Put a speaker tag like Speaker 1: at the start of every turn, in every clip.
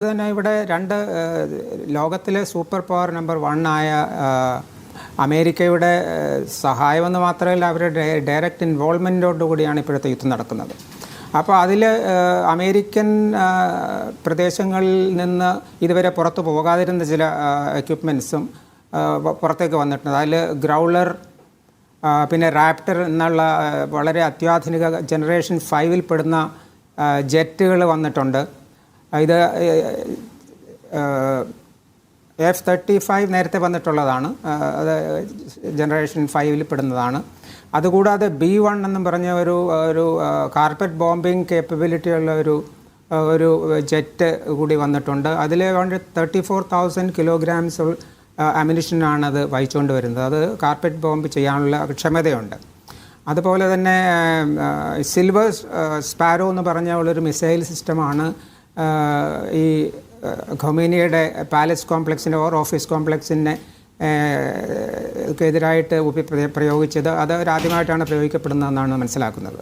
Speaker 1: തന്നെ ഇവിടെ രണ്ട് ലോകത്തിലെ സൂപ്പർ പവർ നമ്പർ 1 ആയ അമേരിക്കയുടെ സഹായമെന്ന് മാത്രമല്ല അവരുടെ ഡയറക്റ്റ് ഇൻവോൾവ്മെൻറ്റോടുകൂടിയാണ് ഇപ്പോഴത്തെ യുദ്ധം നടക്കുന്നത്. അപ്പോൾ അതിൽ അമേരിക്കൻ പ്രദേശങ്ങളിൽ നിന്ന് ഇതുവരെ പുറത്തു പോകാതിരുന്ന ചില എക്യുപ്മെൻറ്റ്സും പുറത്തേക്ക് വന്നിട്ടുണ്ട്. അതിൽ ഗ്രൗളർ, പിന്നെ റാപ്റ്റർ എന്നുള്ള വളരെ അത്യാധുനിക ജനറേഷൻ 5-ൽ പെടുന്ന ജെറ്റുകൾ വന്നിട്ടുണ്ട്. ഇത് F-35 നേരത്തെ വന്നിട്ടുള്ളതാണ്, അത് ജനറേഷൻ 5-ൽ പെടുന്നതാണ്. അതുകൂടാതെ B-1 എന്നും പറഞ്ഞ ഒരു കാർപ്പറ്റ് ബോംബിംഗ് കേപ്പബിലിറ്റിയുള്ള ഒരു ജെറ്റ് കൂടി വന്നിട്ടുണ്ട്. അതിൽ 34,000 കിലോഗ്രാംസ് അമ്യൂണിഷനാണ് അത് വഹിച്ചുകൊണ്ട് വരുന്നത്. അത് കാർപ്പറ്റ് ബോംബ് ചെയ്യാനുള്ള ക്ഷമതയുണ്ട്. അതുപോലെ തന്നെ സിൽവർ സ്പാരോ എന്ന് പറഞ്ഞ ഉള്ളൊരു മിസൈൽ സിസ്റ്റമാണ് ഈ ഖൊമേനിയുടെ പാലസ് കോംപ്ലക്സിൻ്റെ ഓഫീസ് കോംപ്ലക്സിനെ എതിരായിട്ട് പ്രയോഗിച്ചത്. അത് ആദ്യമായിട്ടാണ് പ്രയോഗിക്കപ്പെടുന്നതെന്നാണ് മനസ്സിലാക്കുന്നത്.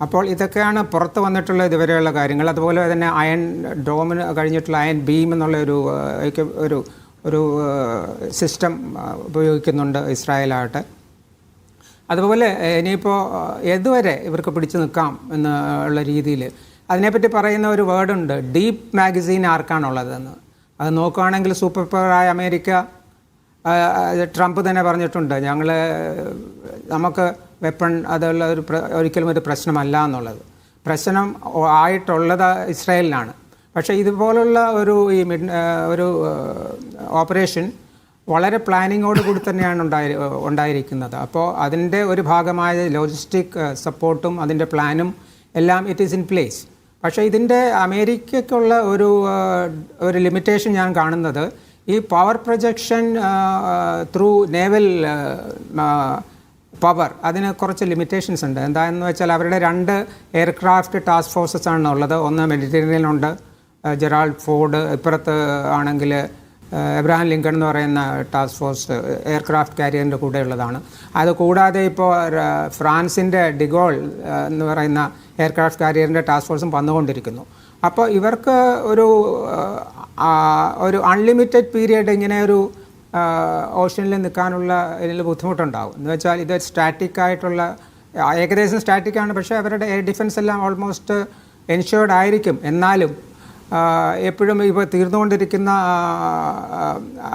Speaker 1: അപ്പോൾ ഇതൊക്കെയാണ് പുറത്ത് വന്നിട്ടുള്ള ഇതുവരെയുള്ള കാര്യങ്ങൾ. അതുപോലെ തന്നെ അയൺ ഡോമിന് കഴിഞ്ഞിട്ടുള്ള അയൺ ബീം എന്നുള്ള ഒരു സിസ്റ്റം ഉപയോഗിക്കുന്നുണ്ട് ഇസ്രായേലാകട്ടെ. അതുപോലെ ഇനിയിപ്പോൾ ഏതുവരെ ഇവർക്ക് പിടിച്ചു നിൽക്കാം എന്നുള്ള രീതിയിൽ അതിനെപ്പറ്റി പറയുന്ന ഒരു വേർഡുണ്ട്, ഡീപ്പ് മാഗസീൻ ആർക്കാണുള്ളതെന്ന്. അത് നോക്കുകയാണെങ്കിൽ സൂപ്പർ പവറായ അമേരിക്ക, ട്രംപ് തന്നെ പറഞ്ഞിട്ടുണ്ട്, നമുക്ക് വെപ്പൺ അതുള്ള ഒരിക്കലും ഒരു പ്രശ്നമല്ല എന്നുള്ളത്. പ്രശ്നം ആയിട്ടുള്ളത് ഇസ്രായേലിനാണ്. പക്ഷേ ഇതുപോലുള്ള ഒരു ഓപ്പറേഷൻ വളരെ പ്ലാനിങ്ങോട് കൂടി തന്നെയാണ് ഉണ്ടായിരിക്കുന്നത്. അപ്പോൾ അതിൻ്റെ ഒരു ഭാഗമായ ലോജിസ്റ്റിക് സപ്പോർട്ടും അതിൻ്റെ പ്ലാനും എല്ലാം ഇറ്റ് ഈസ് ഇൻ പ്ലേസ്. പക്ഷേ ഇതിൻ്റെ അമേരിക്കയ്ക്കുള്ള ഒരു ലിമിറ്റേഷൻ ഞാൻ കാണുന്നത് ഈ power projection through naval power, അതിന് കുറച്ച് ലിമിറ്റേഷൻസ് ഉണ്ട്. എന്താണെന്ന് വെച്ചാൽ അവരുടെ 2 എയർക്രാഫ്റ്റ് ടാസ്ക് ഫോഴ്സസ് ആണ് ഉള്ളത്. ഒന്ന് മെഡിറ്ററേനിയനിലുണ്ട്, ജെറാൾഡ് ഫോർഡ്, ഇപ്പുറത്ത് ആണെങ്കിൽ എബ്രഹാം ലിങ്കൺ എന്ന് പറയുന്ന ടാസ്ക് ഫോഴ്സ് എയർക്രാഫ്റ്റ് കാരിയറിൻ്റെ കൂടെയുള്ളതാണ്. അതുകൂടാതെ ഇപ്പോൾ ഫ്രാൻസിൻ്റെ ഡിഗോൾ എന്ന് പറയുന്ന എയർക്രാഫ്റ്റ് കാരിയറിൻ്റെ ടാസ്ക് ഫോഴ്സും വന്നുകൊണ്ടിരിക്കുന്നു. അപ്പോൾ ഇവർക്ക് ഒരു അൺലിമിറ്റഡ് പീരിയഡ് ഇങ്ങനെ ഒരു ഓഷനിൽ നിൽക്കാനുള്ള ഇതിൽ ബുദ്ധിമുട്ടുണ്ടാകും. എന്ന് വെച്ചാൽ ഇത് സ്റ്റാറ്റിക് ആയിട്ടുള്ള, ഏകദേശം സ്റ്റാറ്റിക്കാണ്, പക്ഷേ അവരുടെ എയർ ഡിഫൻസ് എല്ലാം ഓൾമോസ്റ്റ് എൻഷ്യോർഡ് ആയിരിക്കും. എന്നാലും എപ്പോഴും ഇപ്പോൾ തീർന്നുകൊണ്ടിരിക്കുന്ന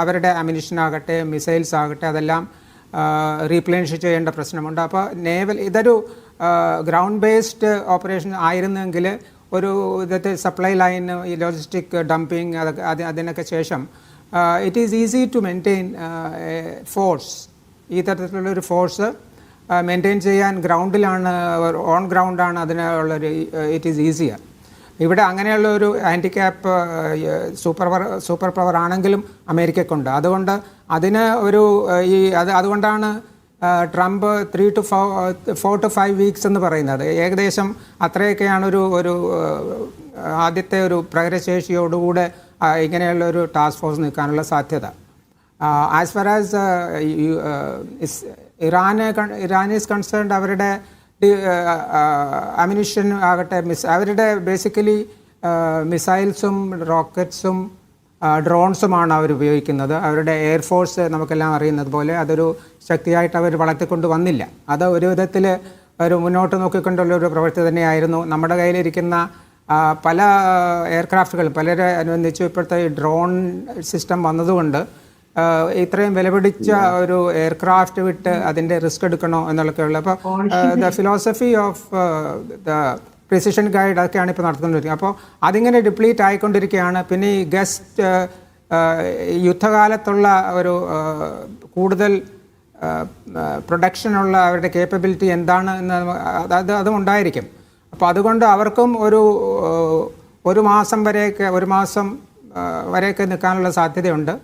Speaker 1: അവരുടെ അമ്യൂണിഷനാകട്ടെ, മിസൈൽസ് ആകട്ടെ, അതെല്ലാം റീപ്ലേനിഷ് ചെയ്യേണ്ട പ്രശ്നമുണ്ട്. അപ്പോൾ ഇതൊരു ഗ്രൗണ്ട് ബേസ്ഡ് ഓപ്പറേഷൻ ആയിരുന്നെങ്കിൽ ഇതത്തെ സപ്ലൈ ലൈൻ, ഈ ലോജിസ്റ്റിക് ഡംപിങ് അതിനൊക്കെ ശേഷം it is easy to maintain force. ഈ തരത്തിലുള്ളൊരു ഫോഴ്സ് മെയിൻറ്റെയിൻ ചെയ്യാൻ ഗ്രൗണ്ടിലാണ്, ഓൺ ഗ്രൗണ്ടാണ് അതിനുള്ളൊരു ഇറ്റ് ഈസ് ഈസിയർ. ഇവിടെ അങ്ങനെയുള്ള ഒരു ഹാൻഡിക്യാപ്പ് സൂപ്പർ പവർ ആണെങ്കിലും അമേരിക്കയ്ക്കുണ്ട്. അതുകൊണ്ട് അതിന് അതുകൊണ്ടാണ് ട്രംപ് 3 to 4 to 5 വീക്സ് എന്ന് പറയുന്നത്. ഏകദേശം അത്രയൊക്കെയാണ് ഒരു ആദ്യത്തെ ഒരു പ്രകടശേഷിയോടുകൂടെ ഇങ്ങനെയുള്ള ഒരു ടാസ്ക് ഫോഴ്സ് നിൽക്കാനുള്ള സാധ്യത. As far as Iran is concerned, അവരുടെ അമ്യൂണിഷൻ ആകട്ടെ, അവരുടെ ബേസിക്കലി മിസൈൽസും റോക്കറ്റ്സും ഡ്രോൺസുമാണ് അവർ ഉപയോഗിക്കുന്നത്. അവരുടെ എയർഫോഴ്സ് നമുക്കെല്ലാം അറിയുന്നത് പോലെ അതൊരു ശക്തിയായിട്ട് അവർ വളർത്തിക്കൊണ്ട് വന്നില്ല. അത് ഒരു വിധത്തിൽ മുന്നോട്ട് നോക്കിക്കൊണ്ടുള്ള ഒരു പ്രവൃത്തി തന്നെയായിരുന്നു. നമ്മുടെ കയ്യിലിരിക്കുന്ന പല എയർക്രാഫ്റ്റുകളും പലരെ അനുബന്ധിച്ച് ഇപ്പോഴത്തെ ഈ ഡ്രോൺ സിസ്റ്റം വന്നതുകൊണ്ട് ഇത്രയും വിലപിടിച്ച ഒരു എയർക്രാഫ്റ്റ് വിട്ട് അതിൻ്റെ റിസ്ക് എടുക്കണോ എന്നുള്ളതൊക്കെയുള്ള, അപ്പോൾ the philosophy of the precision guide അതൊക്കെയാണ് ഇപ്പോൾ നടത്തുകൊണ്ടിരിക്കുന്നത്. അപ്പോൾ അതിങ്ങനെ ഡിപ്ലീറ്റ് ആയിക്കൊണ്ടിരിക്കുകയാണ്. പിന്നെ ഈ യുദ്ധകാലത്തുള്ള കൂടുതൽ പ്രൊഡക്ഷനുള്ള അവരുടെ കേപ്പബിലിറ്റി എന്താണ് എന്ന് അതും ഉണ്ടായിരിക്കും. അപ്പോൾ അതുകൊണ്ട് അവർക്കും ഒരു മാസം വരെയൊക്കെ നിൽക്കാനുള്ള സാധ്യതയുണ്ട്.